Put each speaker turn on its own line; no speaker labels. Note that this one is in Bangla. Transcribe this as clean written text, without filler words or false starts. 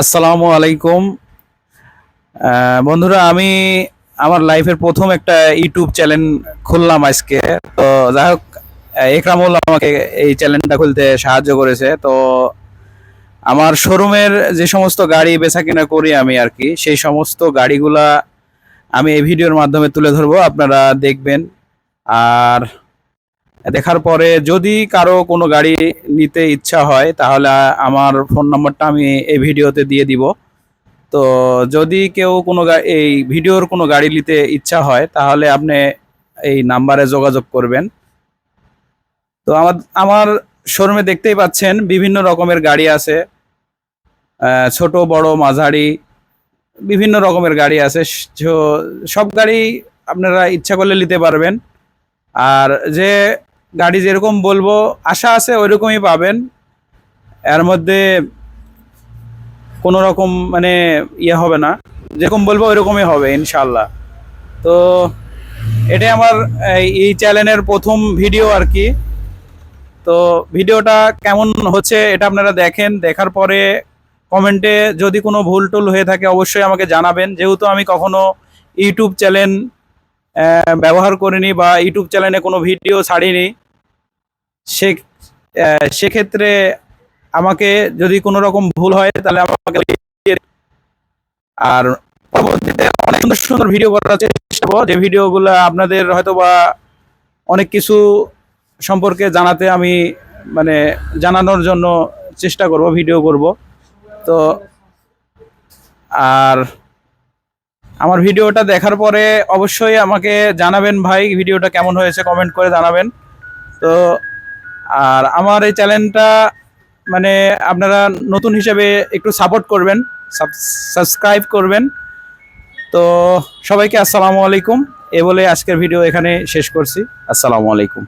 আসসালামু আলাইকুম। বন্ধুরা, আমি আমার লাইফের প্রথম একটা ইউটিউব চ্যানেল খুললাম আজকে। তো যাই হোক, একরামুল আমাকে এই চ্যানেলটা খুলতে সাহায্য করেছে। তো আমার শোরুমের যে সমস্ত গাড়ি বেচাকেনা করি আমি আর কি, সেই সমস্ত গাড়িগুলা আমি এই ভিডিওর মাধ্যমে তুলে ধরবো, আপনারা দেখবেন। আর দেখার পরে যদি কারো কোনো গাড়ি নিতে ইচ্ছা হয় তাহলে আমার ফোন নম্বরটা আমি এই ভিডিওতে দিয়ে দিব। তো যদি কেউ কোনো এই ভিডিওর কোনো গাড়ি নিতে ইচ্ছা হয় তাহলে আপনি এই নাম্বারে যোগাযোগ করবেন। তো আমার আমার শোরুমে দেখতেই পাচ্ছেন বিভিন্ন রকমের গাড়ি আছে, ছোট বড় মাঝারি বিভিন্ন রকমের গাড়ি আছে। সব গাড়ি আপনারা ইচ্ছা করলে নিতে পারবেন। আর যে গাড়ি যেরকম বলবো আশা আছে ওইরকমই পাবেন। এর মধ্যে কোনো রকম মানে ইয়ে হবে না, যেরকম বলবো ওইরকমই হবে ইনশাল্লাহ। তো এটাই আমার এই চ্যানেলের প্রথম ভিডিও আর কি। তো ভিডিওটা কেমন হচ্ছে এটা আপনারা দেখেন, দেখার পরে কমেন্টে যদি কোনো ভুল টুল হয়ে থাকে অবশ্যই আমাকে জানাবেন। যেহেতু আমি কখনো ইউটিউব চ্যানেল ব্যবহার করিনি বা ইউটিউব চ্যানেলে কোনো ভিডিও ছাড়িনি, সে সেক্ষেত্রে আমাকে যদি কোনো রকম ভুল হয় তাহলে আমাকে। আর পরবর্তীতে অনেক সুন্দর সুন্দর ভিডিও করার চেষ্টা করবো, যে ভিডিওগুলো আপনাদের হয়তো বা অনেক কিছু সম্পর্কে জানাতে আমি মানে জানানোর জন্য চেষ্টা করব, ভিডিও করব। তো আর আমার ভিডিওটা দেখার পরে অবশ্যই আমাকে জানাবেন ভাই ভিডিওটা কেমন হয়েছে, কমেন্ট করে জানাবেন। তো আর আমার এই চ্যানেলটা মানে আপনারা নতুন হিসেবে একটু সাপোর্ট করবেন, সাবস্ক্রাইব করবেন। তো সবাইকে আসসালামু আলাইকুম, এ বলে আজকের ভিডিও এখানে শেষ করছি। আসসালামু আলাইকুম।